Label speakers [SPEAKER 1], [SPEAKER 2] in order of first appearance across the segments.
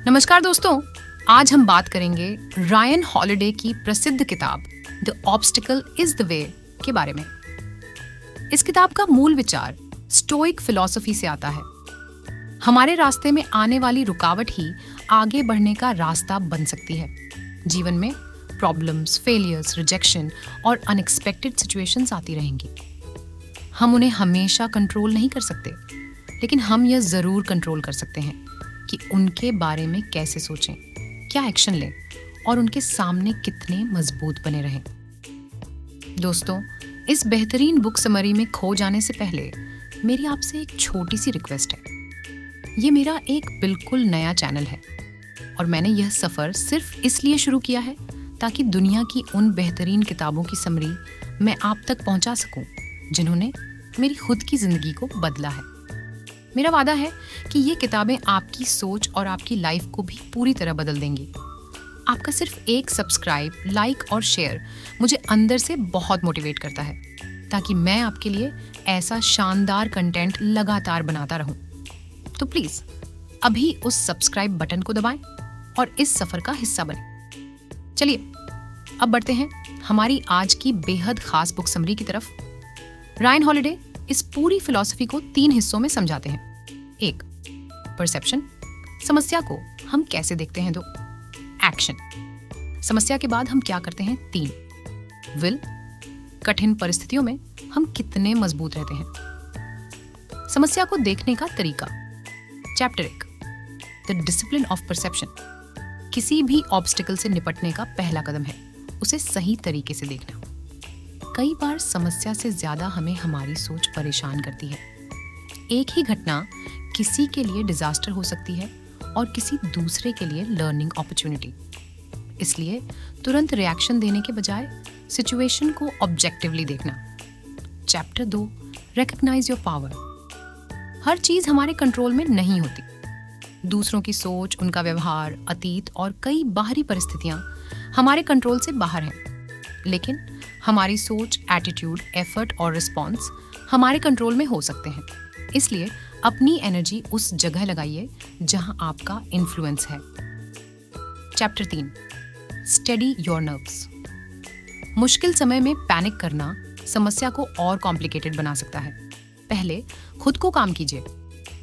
[SPEAKER 1] नमस्कार दोस्तों, आज हम बात करेंगे रायन हॉलिडे की प्रसिद्ध किताब the obstacle is the way के बारे में। इस किताब का मूल विचार स्टोइक फिलॉसफी से आता है। हमारे रास्ते में आने वाली रुकावट ही आगे बढ़ने का रास्ता बन सकती है। जीवन में प्रॉब्लम्स, फेलियर्स, रिजेक्शन और अनएक्सपेक्टेड सिचुएशंस आती रहेंगी। हम उन्हें हमेशा कंट्रोल नहीं कर सकते, लेकिन हम यह जरूर कंट्रोल कर सकते हैं कि उनके बारे में कैसे सोचें, क्या एक्शन लें और उनके सामने कितने मजबूत बने रहें। दोस्तों, इस बेहतरीन बुक समरी में खो जाने से पहले मेरी आपसे एक छोटी सी रिक्वेस्ट है। ये मेरा एक बिल्कुल नया चैनल है और मैंने यह सफ़र सिर्फ इसलिए शुरू किया है ताकि दुनिया की उन बेहतरीन किताबों की समरी मैं आप तक पहुंचा सकूं जिन्होंने मेरी खुद की ज़िंदगी को बदला है। मेरा वादा है कि ये किताबें आपकी सोच और आपकी लाइफ को भी पूरी तरह बदल देंगी। आपका सिर्फ एक सब्सक्राइब, लाइक और शेयर मुझे अंदर से बहुत मोटिवेट करता है ताकि मैं आपके लिए ऐसा शानदार कंटेंट लगातार बनाता रहूं। तो प्लीज़ अभी उस सब्सक्राइब बटन को दबाएं और इस सफ़र का हिस्सा बनें। चलिए अब बढ़ते हैं हमारी आज की बेहद खास बुक समरी की तरफ। रायन हॉलिडे इस पूरी फिलॉसफी को 3 हिस्सों में समझाते हैं। 1. परसेप्शन, समस्या को हम कैसे देखते हैं। 2. एक्शन, समस्या के बाद हम क्या करते हैं। 3. विल, कठिन परिस्थितियों में हम कितने मजबूत रहते हैं। समस्या को देखने का तरीका। Chapter 1, the discipline of perception, किसी भी ऑब्स्टिकल से निपटने का पहला कदम है उसे सही तरीके से देखना। कई बार समस्या से ज्यादा हमें हमारी सोच परेशान करती है। एक ही घटना किसी के लिए डिजास्टर हो सकती है और किसी दूसरे के लिए लर्निंग अपॉर्चुनिटी। इसलिए तुरंत रिएक्शन देने के बजाय सिचुएशन को ऑब्जेक्टिवली देखना। चैप्टर 2, रिकॉग्नाइज योर पावर, हर चीज हमारे कंट्रोल में नहीं होती। दूसरों की सोच, उनका व्यवहार, अतीत और कई बाहरी परिस्थितियां हमारे कंट्रोल से बाहर हैं, लेकिन हमारी सोच, एटीट्यूड, एफर्ट और रिस्पॉन्स हमारे कंट्रोल में हो सकते हैं। इसलिए अपनी एनर्जी उस जगह लगाइए जहां आपका इन्फ्लुएंस है। चैप्टर 3, स्टेडी योर नर्व्स, मुश्किल समय में पैनिक करना समस्या को और कॉम्प्लिकेटेड बना सकता है। पहले खुद को काम कीजिए।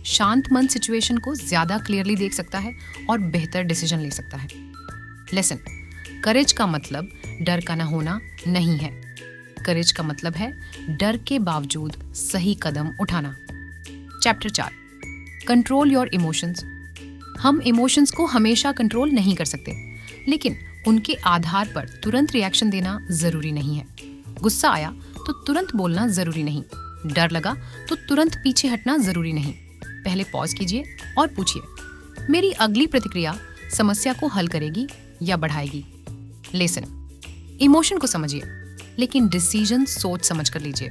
[SPEAKER 1] शांत मन सिचुएशन को ज्यादा क्लियरली देख सकता है और बेहतर डिसीजन ले सकता है। लेसन, करेज का मतलब डर का न होना नहीं है। करेज का मतलब है डर के बावजूद सही कदम उठाना। चैप्टर 4, कंट्रोल योर इमोशंस, हम इमोशंस को हमेशा कंट्रोल नहीं कर सकते, लेकिन उनके आधार पर तुरंत रिएक्शन देना जरूरी नहीं है। गुस्सा आया तो तुरंत बोलना जरूरी नहीं। डर लगा तो तुरंत पीछे हटना जरूरी नहीं। पहले पॉज कीजिए और पूछिए, मेरी अगली प्रतिक्रिया समस्या को हल करेगी या बढ़ाएगी। लेसन, इमोशन को समझिए, लेकिन डिसीजन सोच समझ कर लीजिए।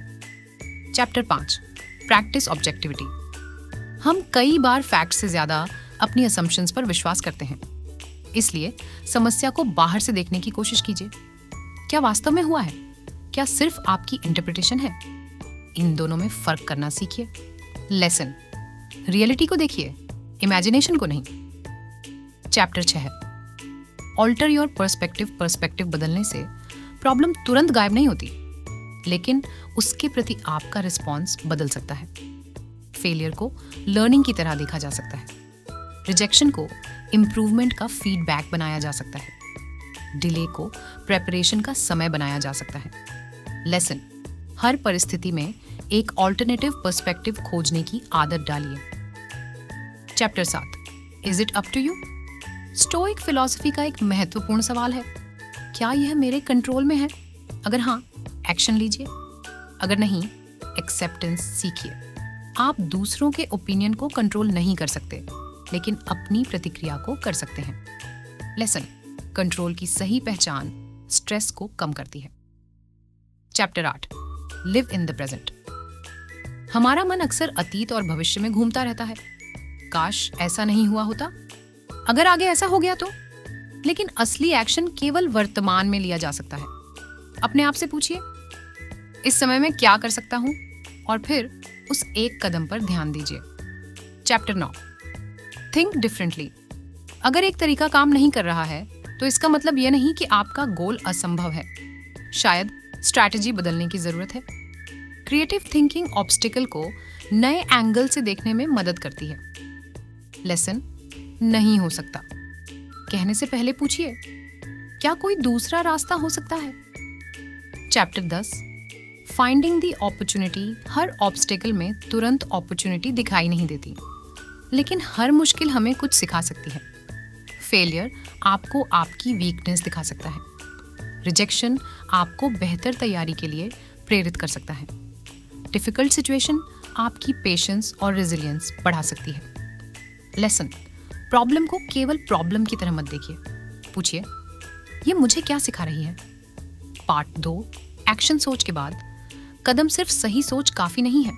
[SPEAKER 1] चैप्टर 5, प्रैक्टिस ऑब्जेक्टिविटी, हम कई बार फैक्ट से ज्यादा अपनी असम्पशंस पर विश्वास करते हैं। इसलिए समस्या को बाहर से देखने की कोशिश कीजिए। क्या वास्तव में हुआ है? क्या सिर्फ आपकी इंटरप्रिटेशन है? इन दोनों में फर्क करना सीखिए। लेसन, रियलिटी को देखिए, इमेजिनेशन को नहीं। Chapter 6, alter your perspective, perspective बदलने से प्रॉब्लम तुरंत गायब नहीं होती, लेकिन उसके प्रति आपका रिस्पॉन्स बदल सकता है। फेलियर को लर्निंग की तरह देखा जा सकता है। रिजेक्शन को इम्प्रूवमेंट का फीडबैक बनाया जा सकता है। डिले को प्रेपरेशन का समय बनाया जा सकता है। लेसन, हर परिस्थिति में एक ऑल्टरनेटिव पर्सपेक्टिव खोजने की आदत डालिए। Chapter 7, is it up to you, stoic philosophy का एक महत्वपूर्ण सवाल है। क्या यह मेरे कंट्रोल में है? अगर हाँ, एक्शन लीजिए। अगर नहीं, एक्सेप्टेंस सीखिए। आप दूसरों के ओपिनियन को कंट्रोल नहीं कर सकते, लेकिन अपनी प्रतिक्रिया को कर सकते हैं। लेसन, कंट्रोल की सही पहचान स्ट्रेस को कम करती है। Chapter 8, live in the present, हमारा मन अक्सर अतीत और भविष्य में घूमता रहता है। काश ऐसा नहीं हुआ होता, अगर आगे ऐसा हो गया तो। लेकिन असली एक्शन केवल वर्तमान में लिया जा सकता है। अपने आप से पूछिए, इस समय में क्या कर सकता हूं, और फिर उस एक कदम पर ध्यान दीजिए। चैप्टर 9, थिंक डिफरेंटली, अगर एक तरीका काम नहीं कर रहा है तो इसका मतलब यह नहीं कि आपका गोल असंभव है। शायद स्ट्रैटेजी बदलने की जरूरत है। क्रिएटिव थिंकिंग ऑब्स्टिकल को नए एंगल से देखने में मदद करती है। लेसन, नहीं हो सकता कहने से पहले पूछिए, क्या कोई दूसरा रास्ता हो सकता है? Chapter 10, finding the opportunity. Her obstacle में तुरंत अपॉर्चुनिटी दिखाई नहीं देती, लेकिन हर मुश्किल हमें कुछ सिखा सकती है। फेलियर आपको आपकी वीकनेस दिखा सकता है। रिजेक्शन आपको बेहतर तैयारी के लिए प्रेरित कर सकता है। डिफिकल्ट सिचुएशन आपकी पेशेंस और रेजिलियंस बढ़ा सकती है। लेसन, प्रॉब्लम को केवल प्रॉब्लम की तरह मत देखिए। पूछिए, ये मुझे क्या सिखा रही है? पार्ट 2, एक्शन सोच के बाद। कदम सिर्फ सही सोच काफी नहीं है।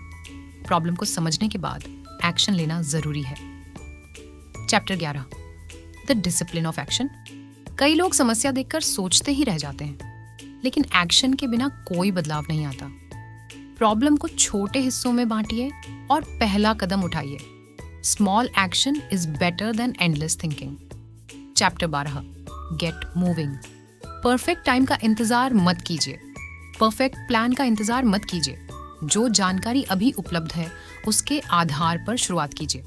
[SPEAKER 1] प्रॉब्लम को समझने के बाद एक्शन लेना जरूरी है। Chapter 11, the discipline of action. कई लोग समस्या देखकर सोचते ही रह जाते हैं, लेकिन एक्शन के बिना कोई बदलाव नहीं आता। प्रॉब्लम को छोटे हिस्सों में बांटिए और पहला कदम उठाइए। Small action is better than endless thinking. Chapter 12, get moving. Perfect time का इंतजार मत कीजिए। परफेक्ट प्लान का इंतजार मत कीजिए। जो जानकारी अभी उपलब्ध है उसके आधार पर शुरुआत कीजिए।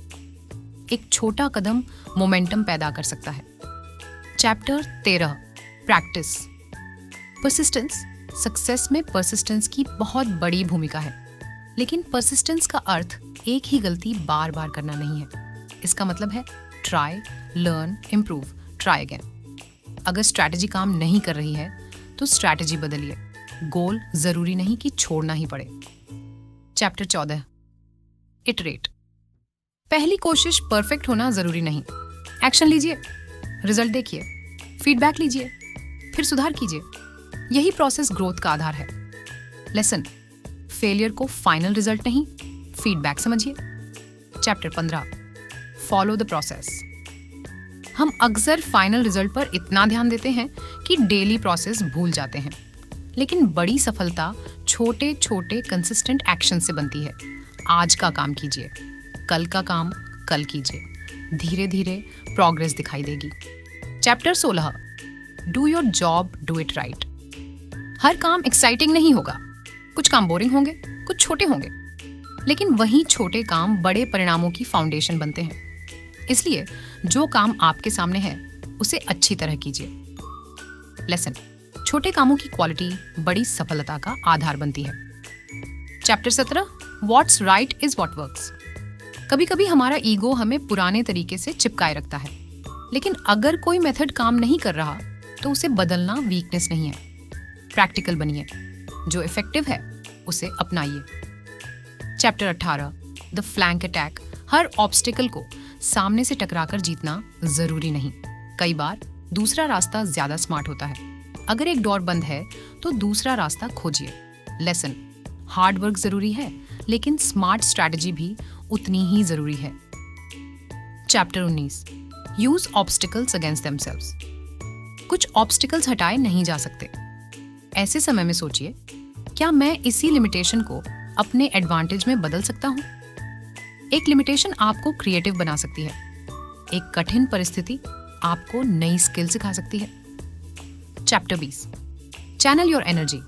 [SPEAKER 1] एक छोटा कदम मोमेंटम पैदा कर सकता है। Chapter 13, practice. परसिस्टेंस। सक्सेस में परसिस्टेंस की बहुत बड़ी भूमिका है, लेकिन परसिस्टेंस का अर्थ एक ही गलती बार बार करना नहीं है। इसका मतलब है try, learn, improve, try again. अगर स्ट्रैटेजी काम नहीं कर रही है तो स्ट्रैटेजी बदलिए। गोल जरूरी नहीं कि छोड़ना ही पड़े। Chapter 14, iterate. पहली कोशिश परफेक्ट होना जरूरी नहीं। एक्शन लीजिए, रिजल्ट देखिए, फीडबैक लीजिए, फिर सुधार कीजिए। यही प्रोसेस ग्रोथ का आधार है। लेसन, फेलियर को फाइनल रिजल्ट नहीं, फीडबैक समझिए। Chapter 15, follow the process. हम अक्सर फाइनल रिजल्ट पर इतना ध्यान देते हैं कि डेली प्रोसेस भूल जाते हैं, लेकिन बड़ी सफलता छोटे छोटे कंसिस्टेंट एक्शन से बनती है। आज का काम कीजिए, कल का काम कल कीजिए। धीरे धीरे प्रोग्रेस दिखाई देगी। Chapter 16, do your job, do it right. हर काम एक्साइटिंग नहीं होगा। कुछ काम बोरिंग होंगे, कुछ छोटे होंगे, लेकिन वही छोटे काम बड़े परिणामों की फाउंडेशन बनते हैं। इसलिए जो काम आपके सामने है उसे अच्छी तरह कीजिए। लेसन, छोटे कामों की क्वालिटी बड़ी सफलता का आधार बनती है। Chapter 17, what's right is what works. कभी कभी हमारा ईगो हमें पुराने तरीके से चिपकाए रखता है, लेकिन अगर कोई मेथड काम नहीं कर रहा तो उसे बदलना वीकनेस नहीं है। प्रैक्टिकल बनिए, जो इफेक्टिव है उसे अपनाइए। Chapter 18, the flank attack. हर ऑब्स्टिकल को सामने से टकराकर जीतना जरूरी नहीं। कई बार दूसरा रास्ता ज्यादा स्मार्ट होता है। अगर एक डोर बंद है तो दूसरा रास्ता खोजिए। लेसन, हार्ड वर्क जरूरी है, लेकिन स्मार्ट स्ट्रैटेजी भी उतनी ही जरूरी है। Chapter 19, use obstacles against themselves. कुछ ऑब्स्टिकल्स हटाए नहीं जा सकते। ऐसे समय में सोचिए, क्या मैं इसी लिमिटेशन को अपने एडवांटेज में बदल सकता हूं? एक लिमिटेशन आपको क्रिएटिव बना सकती है। एक कठिन परिस्थिति आपको नई स्किल सिखा सकती है। Chapter 20, channel your energy.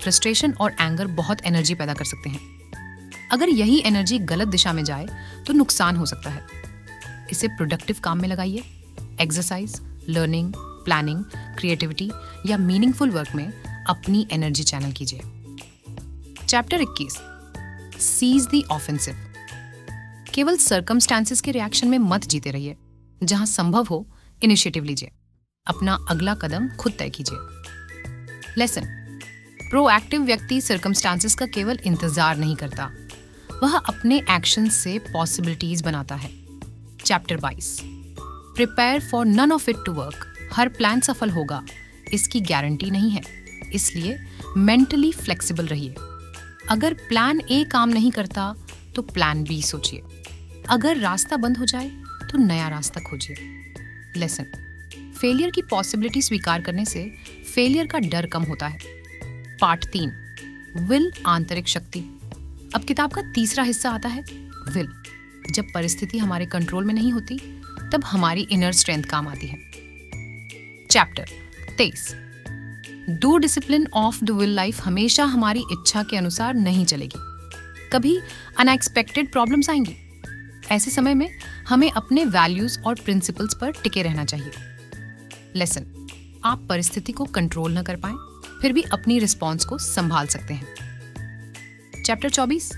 [SPEAKER 1] Frustration और एंगर बहुत एनर्जी पैदा कर सकते हैं। अगर यही एनर्जी गलत दिशा में जाए तो नुकसान हो सकता है। इसे प्रोडक्टिव काम में लगाइए। एक्सरसाइज, लर्निंग, प्लानिंग, क्रिएटिविटी या मीनिंगफुल वर्क में अपनी एनर्जी चैनल कीजिए। Chapter 21, seize the offensive. केवल सर्कमस्टांसेस के रिएक्शन में मत जीते रहिए। जहां संभव हो इनिशिएटिव लीजिए। अपना अगला कदम खुद तय कीजिए। लेसन, प्रोएक्टिव व्यक्ति सर्कमस्टांसेस का केवल इंतजार नहीं करता, वह अपने एक्शन से पॉसिबिलिटीज बनाता है। Chapter 22, prepare for none of it to work. हर प्लान सफल होगा इसकी गारंटी नहीं है, इसलिए मेंटली फ्लेक्सिबल रहिए। अगर प्लान ए काम नहीं करता तो प्लान बी सोचिए। अगर रास्ता बंद हो जाए तो नया रास्ता खोजिए। लेसन, फेलियर की पॉसिबिलिटी स्वीकार करने से फेलियर का डर कम होता है। पार्ट 3, विल, आंतरिक शक्ति। अब किताब का तीसरा हिस्सा आता है, विल। जब परिस्थिति हमारे कंट्रोल में नहीं होती तब हमारी इनर स्ट्रेंथ काम आती है। Chapter 23, do discipline of the will life हमेशा हमारी इच्छा के अनुसार नहीं चलेगी। कभी अनएक्सपेक्टेड प्रॉब्लम्स आएंगी। ऐसे समय में हमें अपने वैल्यूज और प्रिंसिपल्स पर टिके रहना चाहिए। लेसन, आप परिस्थिति को कंट्रोल न कर पाएं, फिर भी अपनी रिस्पॉन्स को संभाल सकते हैं। Chapter 24,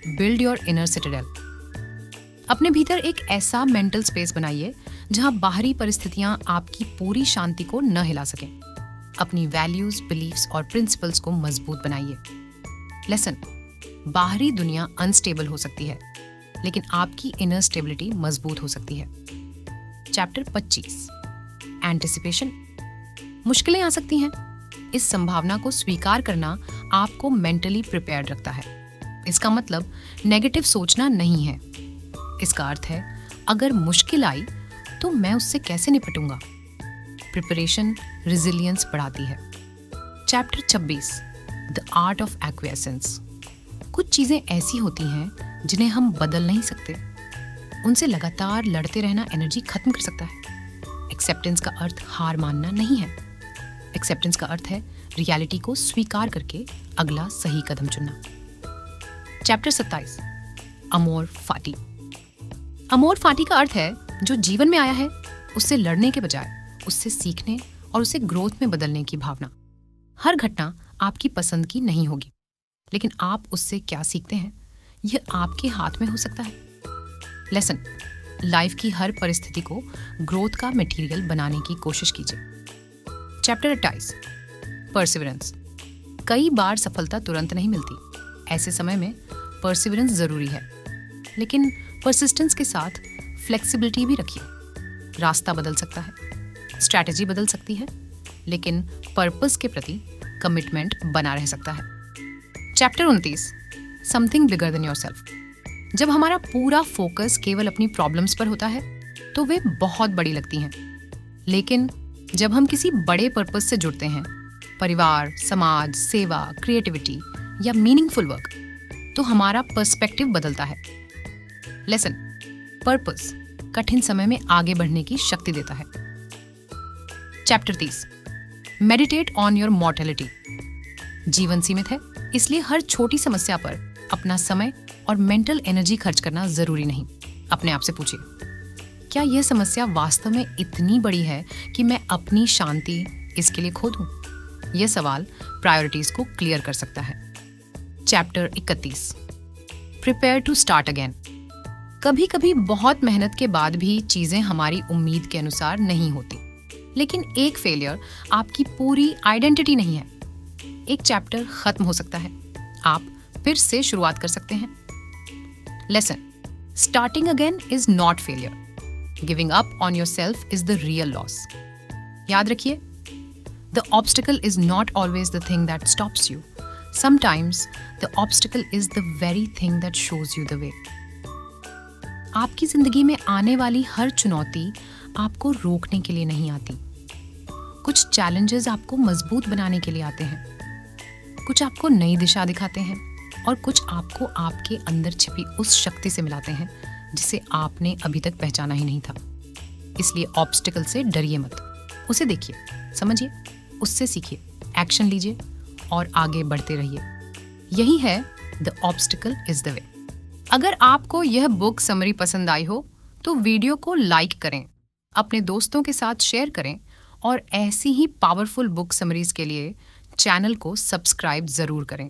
[SPEAKER 1] build your inner Citadel. अपने भीतर एक ऐसा मेंटल स्पेस बनाइए जहां बाहरी परिस्थितियां आपकी पूरी शांति को न हिला सकें। अपनी वैल्यूज, बिलीफ्स और प्रिंसिपल्स को मजबूत बनाइए। लेसन, बाहरी दुनिया अनस्टेबल हो सकती है, लेकिन आपकी इनर स्टेबिलिटी मजबूत हो सकती है। Chapter 25, anticipation. मुश्किलें आ सकती हैं। इस संभावना को स्वीकार करना आपको मेंटली प्रिपेयर्ड रखता है। इसका मतलब नेगेटिव सोचना नहीं है। इसका अर्थ है, अगर मुश्किल आई तो मैं उससे कैसे निपटूंगा। प्रिपरेशन रेजिलियंस बढ़ाती है। Chapter 26, the art of acquiescence. कुछ चीजें ऐसी होती हैं जिन्हें हम बदल नहीं सकते। उनसे लगातार लड़ते रहना एनर्जी खत्म कर सकता है। एक्सेप्टेंस का अर्थ हार मानना नहीं है। एक्सेप्टेंस का अर्थ है रियलिटी को स्वीकार करके अगला सही कदम चुनना। चैप्टर 27, अमोर फाटी। अमोर फाटी का अर्थ है, जो जीवन में आया है उससे लड़ने के बजाय उससे सीखने और उसे ग्रोथ में बदलने की भावना। हर घटना आपकी पसंद की नहीं होगी, लेकिन आप उससे क्या सीखते हैं यह आपके हाथ में हो सकता है। लेसन, लाइफ की हर परिस्थिति को ग्रोथ का मटेरियल बनाने की कोशिश कीजिए। Chapter 28, perseverance. कई बार सफलता तुरंत नहीं मिलती। ऐसे समय में परसिवरेंस जरूरी है, लेकिन परसिस्टेंस के साथ फ्लेक्सिबिलिटी भी रखिए। रास्ता बदल सकता है, स्ट्रैटेजी बदल सकती है, लेकिन पर्पस के प्रति कमिटमेंट बना रह सकता है। Chapter 29, something bigger than yourself. जब हमारा पूरा फोकस केवल अपनी प्रॉब्लम्स पर होता है तो वे बहुत बड़ी लगती हैं, लेकिन जब हम किसी बड़े पर्पस से जुड़ते हैं, परिवार, समाज, सेवा, क्रिएटिविटी या मीनिंगफुल वर्क, तो हमारा पर्सपेक्टिव बदलता है। लेसन, पर्पस कठिन समय में आगे बढ़ने की शक्ति देता है। Chapter 30, meditate on your mortality. जीवन सीमित है, इसलिए हर छोटी समस्या पर अपना समय और मेंटल एनर्जी खर्च करना जरूरी नहीं। अपने आप से पूछिए, क्या यह समस्या वास्तव में इतनी बड़ी है कि मैं अपनी शांति इसके लिए खो दूं? यह सवाल प्रायोरिटीज को क्लियर कर सकता है। Chapter 31, prepare to start again. कभी कभी बहुत मेहनत के बाद भी चीजें हमारी उम्मीद के अनुसार नहीं होती, लेकिन एक फेलियर आपकी पूरी आइडेंटिटी नहीं है। एक चैप्टर खत्म हो सकता है, आप फिर से शुरुआत कर सकते हैं। Lesson, starting again is not failure, giving up on yourself is the real loss. याद रखिए, the obstacle is not always the thing that stops you, sometimes the obstacle is the very thing that shows you the way. आपकी जिंदगी में आने वाली हर चुनौती आपको रोकने के लिए नहीं आती। कुछ चैलेंजेस आपको मजबूत बनाने के लिए आते हैं, कुछ आपको नई दिशा दिखाते हैं और कुछ आपको आपके अंदर छिपी उस शक्ति से मिलाते हैं जिसे आपने अभी तक पहचाना ही नहीं था। इसलिए ऑब्स्टिकल से डरिए मत, उसे देखिए, समझिए, उससे सीखिए, एक्शन लीजिए और आगे बढ़ते रहिए। यही है the obstacle is the way. अगर आपको यह बुक समरी पसंद आई हो तो वीडियो को लाइक करें, अपने दोस्तों के साथ शेयर करें और ऐसी ही पावरफुल बुक समरीज के लिए चैनल को सब्सक्राइब जरूर करें।